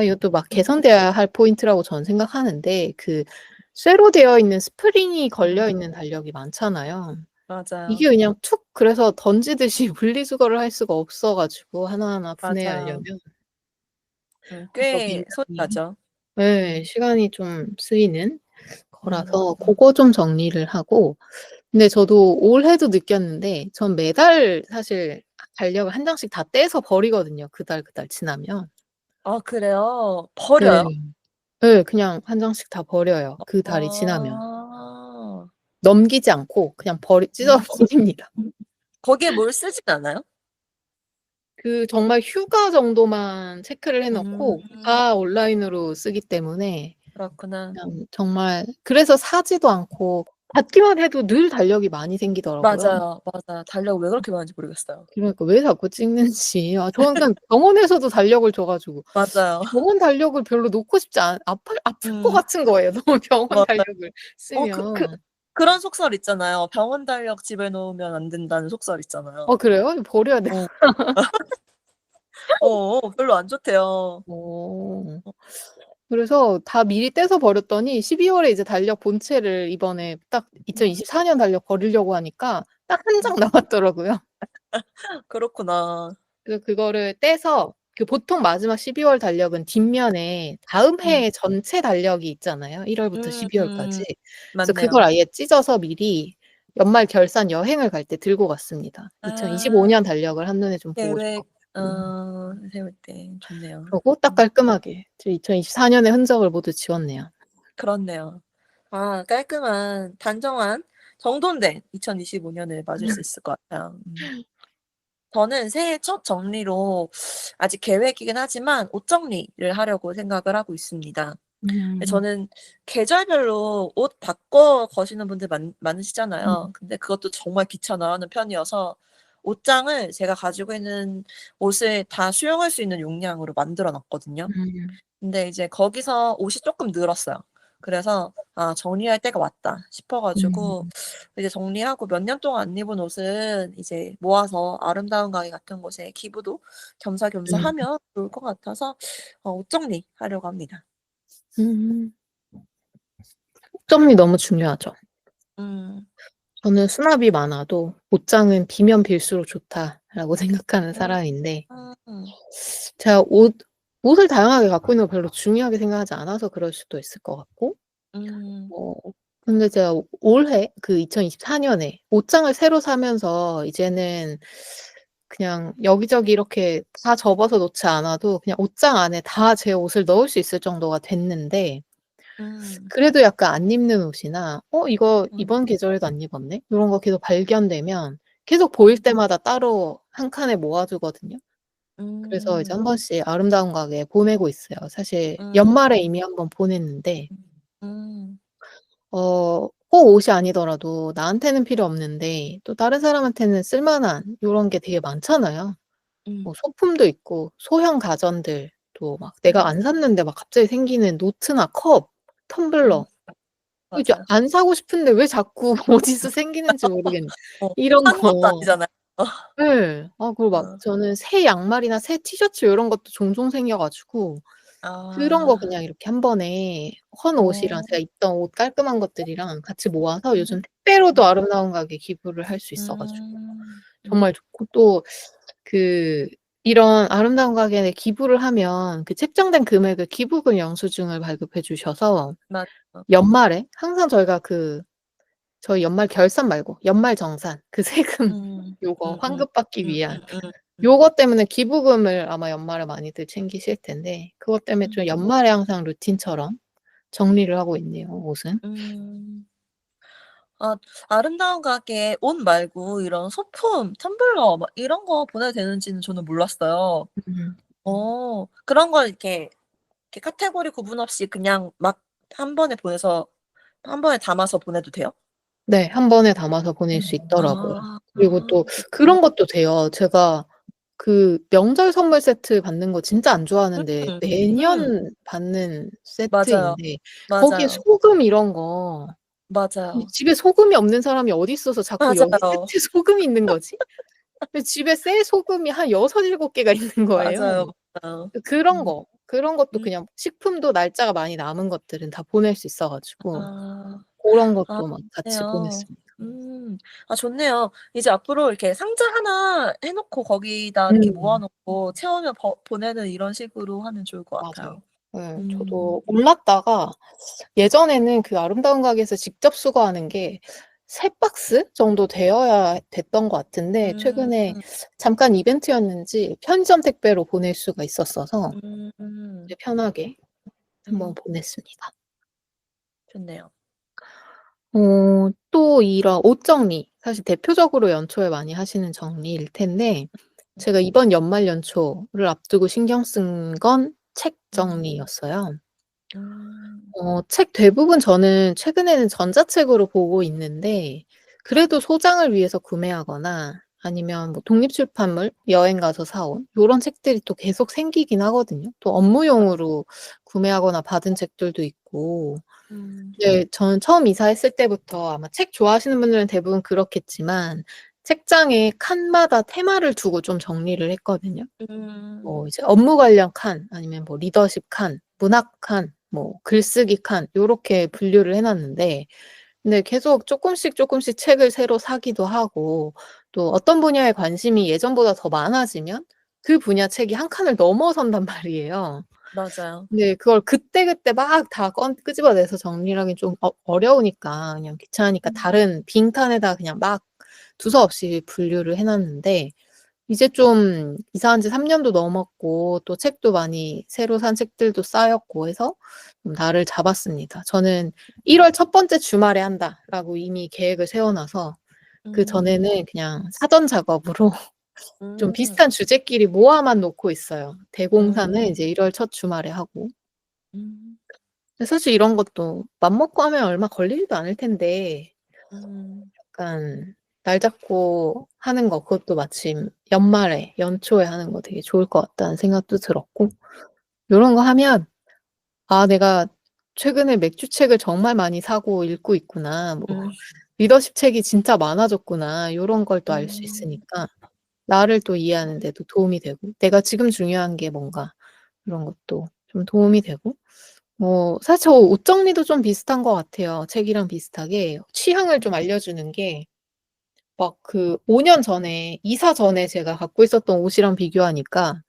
이것도 막 개선돼야 할 포인트라고 저는 생각하는데 그 쇠로 되어 있는 스프링이 걸려 있는 달력이 많잖아요. 맞아요. 이게 그냥 툭 그래서 던지듯이 분리수거를 할 수가 없어 가지고 하나하나 맞아요. 분해하려면 더 꽤 손이 민감히 가죠. 예 음. 시간이 좀 쓰이는 음. 거라서 고거 좀 정리를 하고 근데 저도 올해도 느꼈는데 전 매달 사실 달력을 한 장씩 다 떼서 버리거든요, 그달 지나면. 아 그래요? 네. 버려요? 예. 그냥 한 장씩 다 버려요, 그 달이 지나면. 아. 넘기지 않고 그냥 찢어 음. 버립니다. 거기에 뭘 쓰진 않아요? 그 정말 휴가 정도만 체크를 해 놓고 음. 다 온라인으로 쓰기 때문에 그렇구나. 그냥 정말 그래서 사지도 않고 받기만 해도 늘 달력이 많이 생기더라고요. 맞아요, 맞아요. 달력 왜 그렇게 많은지 모르겠어요. 그러니까 왜 자꾸 찍는지. 저는 그냥 병원에서도 달력을 줘 가지고 맞아요. 병원 달력을 별로 놓고 싶지 아플 것 음. 같은 거예요, 너무 병원 맞아요. 달력을 그 쓰면. 그런 속설 있잖아요. 병원 달력 집에 놓으면 안 된다는 속설 있잖아요. 그래요? 버려야 돼. 어. 별로 안 좋대요. 어. 그래서 다 미리 떼서 버렸더니 12 월에 이제 달력 본체를 이번에 딱 음. 2024년 달력 버리려고 하니까 딱 한 장 음. 남았더라고요. 그렇구나. 그래서 그거를 떼서 그 보통 마지막 12월 달력은 뒷면에 다음 음. 해 전체 달력이 있잖아요, 1 월부터 12 월까지. 음. 그래서 그걸 맞네요. 아예 찢어서 미리 연말 결산 여행을 갈 때 들고 갔습니다. 2025 아. 년 달력을 한눈에 좀 보고 싶어 계획 가지고. 세울 때 좋네요. 그러고 딱 깔끔하게 저 2024 년의 흔적을 모두 지웠네요. 그렇네요. 깔끔한 단정한 정돈된 2025 년을 맞을 수 있을 것 같아요. 저는 새해 첫 정리로 아직 계획이긴 하지만 옷 정리를 하려고 생각을 하고 있습니다. 음. 저는 계절별로 옷 바꿔 거시는 분들 음. 많으시잖아요. 근데 그것도 정말 귀찮아하는 편이어서 옷장을 제가 가지고 있는 옷을 다 수용할 수 있는 용량으로 만들어 놨거든요. 음. 근데 이제 거기서 옷이 쪼끔 늘었어요. 그래서 '아 정리할 때가 왔다.' 싶어 가지고 음. 이제 정리하고 몇 년 동안 안 입은 옷은 이제 모아서 아름다운 가게 같은 곳에 기부도 겸사겸사 음. 하면 좋을 것 같아서 옷 정리하려고 합니다. 음. 속점이 너무 중요하죠. 음. 저는 수납이 많아도 '옷장은 비면 빌수록 좋다.'라고 생각하는 음. 사람인데 음. 제가 옷을 다양하게 갖고 있는 걸 별로 중요하게 생각하지 않아서 그럴 수도 있을 것 같고 음. 어 근데 제가 올해 그 2024 년에 옷장을 새로 사면서 이제는 그냥 여기저기 이렇게 다 접어서 놓지 않아도 그냥 옷장 안에 다 제 옷을 넣을 수 있을 정도가 됐는데 음. 그래도 약간 안 입는 옷이나 '어 이거 음. 이번 계절에도 안 입었네.' 요런 거 계속 발견되면 계속 보일 때마다 따로 한 칸에 모아 두거든요. 그래서 이제 음. 한 번씩 아름다운 가게에 보내고 있어요. 사실 음. 연말에 이미 한 번 보냈는데 음. 꼭 옷이 아니더라도 나한테는 필요 없는데 또 다른 사람한테는 쓸 만한 요런 게 되게 많잖아요. 음. 뭐 소품도 있고 소형 가전들 또 막 내가 음. 안 샀는데 막 갑자기 생기는 노트나 컵, 음. 텀블러 이게 맞아요. 안 사고 싶은데 왜 자꾸 어디서 생기는지 모르겠는 어 이런 사는 것도 거. 아니잖아요. 예. 아 그리고 막 어. 저는 새 양말이나 새 티셔츠 요런 것도 종종 생겨 가지고 그런 거 아. 그냥 이렇게 한 번에 헌 옷이랑 어. 제가 입던 옷 깔끔한 것들이랑 같이 모아서 음. 요즘 택배로도 음. 아름다운 가게에 기부를 할 수 있어 가지고 음. 정말 좋고 또 그 이런 아름다운 가게에 기부를 하면 그 책정된 금액을 기부금 영수증을 발급해 주셔서 맞아. 연말에 항상 저희가 저희 연말 결산 말고 연말정산 그 세금 음. 요거 음음. 환급받기 위한 음음음음. 요것 때문에 기부금을 아마 연말에 많이들 챙기실 텐데 그것 때문에 좀 음. 연말에 항상 루틴처럼 정리를 하고 있네요, 옷은. 음. 아 아름다운 가게 옷 말고 이런 소품, 텀블러 막 이런 거 보내도 되는지는 저는 몰랐어요. 음. 그런 걸 이렇게 카테고리 구분 없이 그냥 막 한 번에 보내서 한 번에 담아서 보내도 돼요? 네. 한 번에 담아서 보낼 수 있더라고요. 아. 그리고 또 그렇구나. 그런 것도 돼요. 제가 그 명절 선물 세트 받는 거 진짜 안 좋아하는데 음. 음. 매년 받는 맞아요. 세트인데 거기에 맞아요. 소금 이런 거 이 맞아요. 집에 소금이 없는 사람이 어디 있어서 자꾸 여기 맞아요. 세트에 소금이 있는 거지? 근데 집에 새 소금이 한 6-7 개가 있는 거예요. 맞아요, 맞아요. 그런 음. 거. 그런 것도 음. 그냥 식품도 날짜가 많이 남은 것들은 다 보낼 수 있어 가지고 아. 고런 아 것도 막 같이 좋네요. 보냈습니다. 아 좋네요. 이제 앞으로 이렇게 상자 하나 해 놓고 거기다 이렇게 모아 음. 놓고 채우면 보내는 이런 식으로 하면 좋을 것 맞아요. 같아요. 예. 음. 저도 몰랐다가 예전에는 그 아름다운 가게에서 직접 수거하는 게 3 박스 정도 되어야 됐던 것 같은데 음. 최근에 잠깐 이벤트였는지 편의점 택배로 보낼 수가 있었어서 이제 음. 편하게 한번 음. 보냈습니다. 좋네요. 또 이런 옷 정리 사실 대표적으로 연초에 많이 하시는 정리일 텐데 제가 이번 연말 연초를 앞두고 신경 쓴 건 책 음. 정리였어요. 음. 책 대부분 저는 최근에는 전자책으로 보고 있는데 그래도 소장을 위해서 구매하거나 아니면 뭐 독립출판물 여행 가서 사 온 요런 책들이 또 계속 생기긴 하거든요. 또 업무용으로 구매하거나 받은 책들도 있고. 음. 네. 저는 처음 이사했을 때부터 아마 책 좋아하시는 분들은 대부분 그렇겠지만 책장에 칸마다 테마를 두고 좀 정리를 했거든요. 음. 뭐 이제 업무 관련 칸 아니면 뭐 리더십 칸, 문학 칸, 뭐 글쓰기 칸 요렇게 분류를 해 놨는데 근데 계속 쪼끔씩 책을 새로 사기도 하고 또 어떤 분야에 관심이 예전보다 더 많아지면 그 분야 책이 한 칸을 넘어선단 말이에요. 맞아요. 네. 그걸 그때그때 막 다 끄집어내서 정리를 하긴 좀 어려우니까 그냥 귀찮으니까 음. 다른 빈 칸에다가 그냥 막 두서없이 분류를 해 놨는데 이제 좀 이사한 지 3 년도 넘었고 또 책도 많이 새로 산 책들도 쌓였고 해서 좀 날을 잡았습니다. 저는 '1월 첫 번째 주말에 한다.'라고 이미 계획을 세워 놔서 음. 그전에는 그냥 사전 작업으로 좀 음. 비슷한 주제끼리 모아만 놓고 있어요. 대공사는 음. 이제 1월 첫 주말에 하고. 음. 근데 사실 이런 것도 맘먹고 하면 얼마 걸리지도 않을 텐데 음. 약간 날 잡고 하는 거 그것도 마침 연말에 연초에 하는 거 되게 좋을 것 같다는 생각도 들었고 요런 거 하면 '아 내가 최근에 맥주책을 정말 많이 사고 읽고 있구나.' 뭐 음. '리더십 책이 진짜 많아졌구나.' 요런 걸 또 알 수 음. 있으니까 나를 또 이해하는 데도 도움이 되고 내가 지금 중요한 게 뭔가 그런 것도 좀 도움이 되고 사실 저 옷 정리도 좀 비슷한 것 같아요. 책이랑 비슷하게 취향을 좀 알려주는 게 막 그 5년 전에 이사 전에 제가 갖고 있었던 옷이랑 비교하니까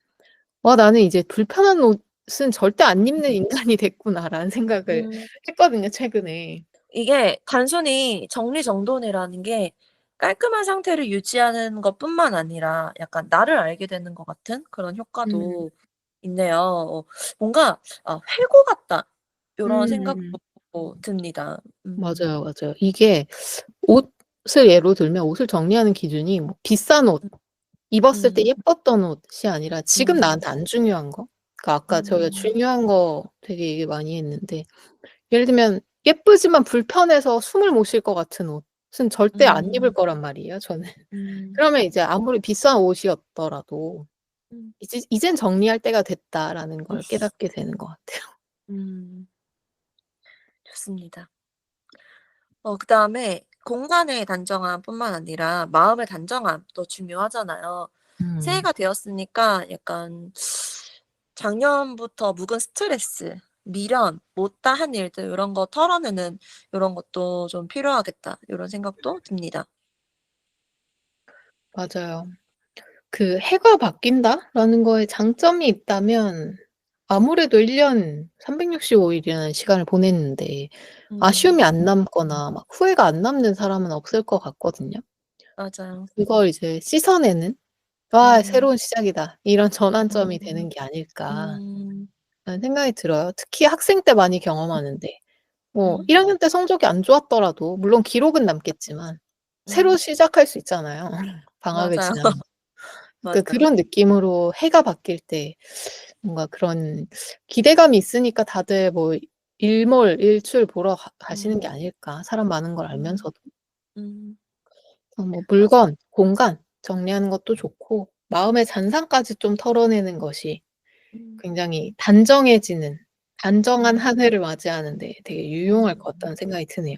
'와 나는 이제 불편한 옷은 절대 안 입는 인간이 됐구나.'라는 생각을 음. 했거든요 최근에. 이게 단순히 정리정돈이라는 게 깔끔한 상태를 유지하는 것뿐만 아니라 약간 나를 알게 되는 것 같은 그런 음. 효과도 있네요. 뭔가 '아 회고 같다.' 요런 음. 생각도 듭니다. 맞아요, 맞아요. 이게 옷을 예로 들면 옷을 정리하는 기준이 뭐 비싼 옷 음. 입었을 때 음. 예뻤던 옷이 아니라 지금 음. 나한테 안 중요한 거. 그러니까 아까 저희가 음. 중요한 거 되게 얘기 많이 했는데 예를 들면 예쁘지만 불편해서 숨을 못 쉴 것 같은 옷은 절대 안 입을 음. 거란 말이에요 저는. 음. 그러면 이제 아무리 비싼 옷이었더라도 음. '이젠 정리할 때가 됐다.'라는 걸 깨닫게 되는 것 같아요. 음. 좋습니다. 그다음에 공간의 단정함뿐만 아니라 마음의 단정함도 중요하잖아요. 음. 새해가 되었으니까 약간 작년부터 묵은 스트레스, 미련, 못다 한 일들 요런 거 털어내는 요런 것도 좀 필요하겠다 요런 생각도 듭니다. 맞아요. 그 '해가 바뀐다.'라는 거에 장점이 있다면 아무래도 1년 365 일이라는 시간을 보냈는데 아쉬움이 안 남거나 막 후회가 안 남는 사람은 없을 것 같거든요. 맞아요. 그걸 이제 씻어내는 '아 음. 새로운 시작이다.' 이런 전환점이 되는 음. 게 아닐까라는 음. 생각이 들어요. 특히 학생 때 많이 경험하는데 1 음. 학년 때 성적이 안 좋았더라도 물론 기록은 남겠지만 새로 음. 시작할 수 있잖아요, 방학을 맞아요. 지나면. 그러니까 맞아요. 그런 느낌으로 해가 바뀔 때 뭔가 그런 기대감이 있으니까 다들 뭐 일몰일출 보러 가시는 게 음. 아닐까, 사람 많은 걸 음. 알면서도. 음. 뭐 맞아요. 물건, 공간 정리하는 것도 좋고 마음의 잔상까지 좀 털어내는 것이 음. 굉장히 단정해지는, 단정한 음. 한 해를 맞이하는 데 되게 유용할 음. 것 같다는 생각이 드네요.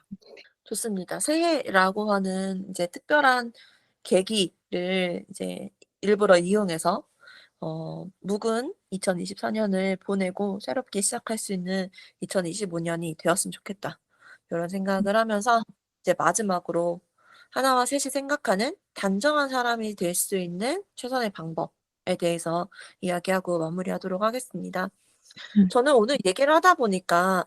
좋습니다. 새해라고 하는 이제 특별한 계기를 이제 일부러 이용해서 묵은 2024 년을 보내고 새롭게 시작할 수 있는 2025 년이 되었으면 좋겠다. 요런 생각을 하면서 이제 마지막으로 하나와 셋이 생각하는 단정한 사람이 될 수 있는 최선의 방법에 대해서 이야기하고 마무리하도록 하겠습니다. 음. 저는 오늘 얘기를 하다 보니까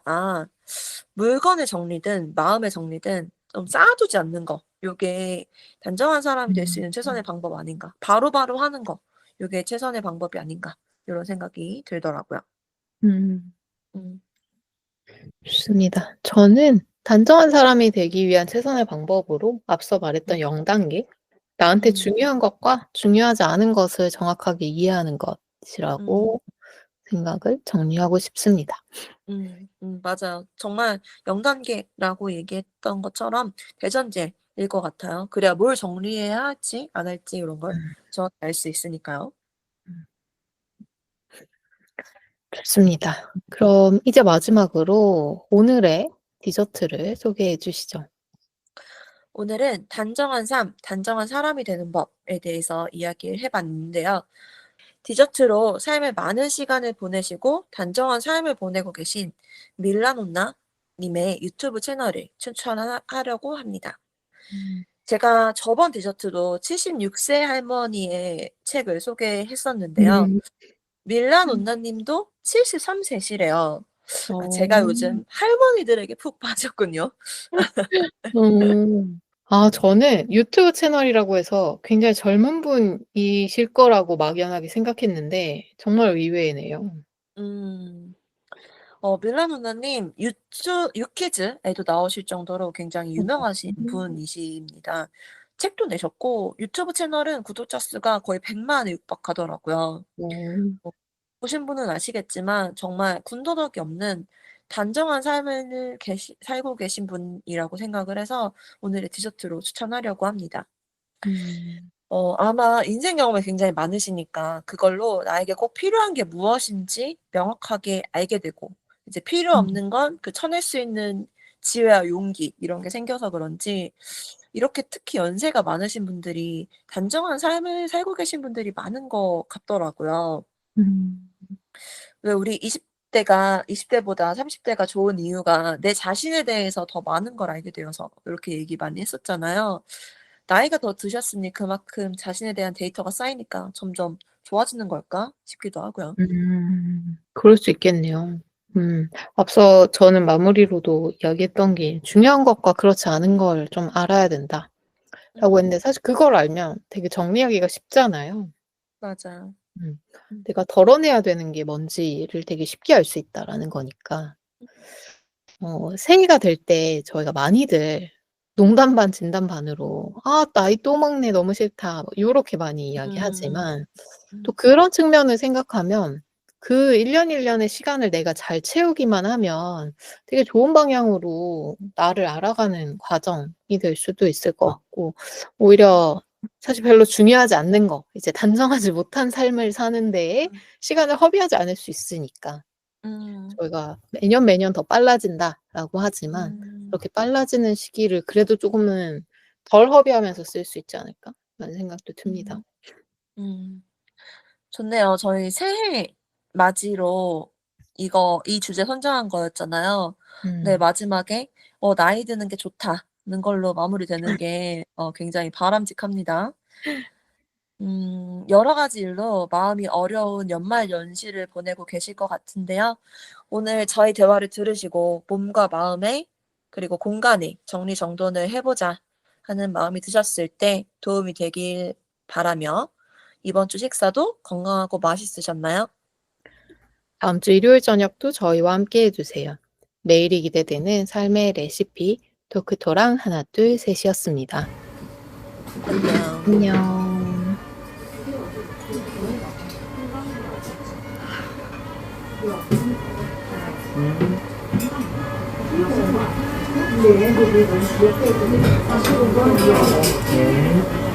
물건의 정리든 마음의 정리든 좀 쌓아두지 않는 거 요게 단정한 사람이 될 수 음. 있는 최선의 방법 아닌가. 바로바로 하는 거 요게 최선의 방법이 아닌가 요런 생각이 들더라고요. 음. 음. 좋습니다. 저는 단정한 사람이 되기 위한 최선의 방법으로 앞서 말했던 음. 0 단계, 나한테 음. 중요한 것과 중요하지 않은 것을 정확하게 이해하는 음. 것이라고 생각을 정리하고 싶습니다. 맞아요. 정말 0 단계라고 얘기했던 것처럼 대전제일 것 같아요. 그래야 뭘 정리해야 할지 안 할지 요런 걸 음. 정확히 알 수 있으니까요. 음. 좋습니다. 그럼 이제 마지막으로 오늘의 디저트를 소개해 주시죠. 오늘은 단정한 삶, 단정한 사람이 되는 법에 대해서 이야기를 해 봤는데요. 디저트로 삶의 많은 시간을 보내시고 단정한 삶을 보내고 계신 밀라노나 님의 유튜브 채널을 추천하려고 합니다. 음. 제가 저번 디저트로 76세 할머니의 책을 소개했었는데요. 음. 밀라노나 님도 73세시래요. 제가 어. 요즘 할머니들에게 푹 빠졌군요. 음. 저는 유튜브 채널이라고 해서 굉장히 젊은 분이실 거라고 막연하게 생각했는데 정말 의외네요. 음. 밀라 누나님 유퀴즈에도 나오실 정도로 굉장히 유명하신 음. 분이십니다. 책도 내셨고 유튜브 채널은 구독자 수가 거의 100만에 육박하더라고요. 어. 뭐 보신 분은 아시겠지만 정말 군더더기 없는 단정한 삶을 살고 계신 분이라고 생각을 해서 오늘의 디저트로 추천하려고 합니다. 음. 아마 인생 경험이 굉장히 많으시니까 그걸로 나에게 꼭 필요한 게 무엇인지 명확하게 알게 되고 이제 필요 음. 없는 건 그 쳐낼 수 있는 지혜와 용기 이런 게 생겨서 그런지 이렇게 특히 연세가 많으신 분들이 단정한 삶을 살고 계신 분들이 많은 것 같더라고요. 음. 왜 우리 20 대보다 30 대가 좋은 이유가 내 자신에 대해서 더 많은 걸 알게 되어서 이렇게 얘기 많이 했었잖아요. 나이가 더 드셨으니 그만큼 자신에 대한 데이터가 쌓이니까 점점 좋아지는 걸까 싶기도 하고요. 음. 그럴 수 있겠네요. 음. 앞서 저는 마무리로도 이야기했던 게 "중요한 것과 그렇지 않은 걸 좀 알아야 된다."라고 음. 했는데 사실 그걸 알면 되게 정리하기가 쉽잖아요. 맞아요. 음. 음. 내가 덜어내야 되는 게 뭔지를 되게 쉽게 알 수 있다라는 거니까. 새해가 될 때 저희가 많이들 농담 반 진담 반으로 "아 나이 또 먹네. 너무 싫다." 뭐 요렇게 많이 음. 이야기하지만 또 음. 그런 측면을 생각하면 그 1년 1 년의 시간을 내가 잘 채우기만 하면 되게 좋은 방향으로 나를 알아가는 과정이 될 수도 있을 것 같고 오히려 사실 별로 중요하지 않는 거 이제 단정하지 못한 삶을 사는 데에 음. 시간을 허비하지 않을 수 있으니까 음. 저희가 "매년, 매년 더 빨라진다."라고 하지만 그렇게 빨라지는 시기를 그래도 조금은 덜 허비하면서 쓸 수 있지 않을까라는 생각도 듭니다. 음. 좋네요. 저희 새해 맞이로 이 주제 선정한 거였잖아요. 네, 음. 마지막에 "나이 드는 게 좋다."는 걸로 마무리되는 게 굉장히 바람직합니다. 여러 가지 일로 마음이 어려운 연말 연시를 보내고 계실 것 같은데요. 오늘 저희 대화를 들으시고 몸과 마음에 그리고 공간에 정리정돈을 해 보자 하는 마음이 드셨을 때 도움이 되길 바라며 이번 주 식사도 건강하고 맛있으셨나요? 다음 주 일요일 저녁도 저희와 함께 해 주세요. 매일이 기대되는 삶의 레시피 토크토랑 하나 둘 셋이었습니다. 안녕. 안녕. 네,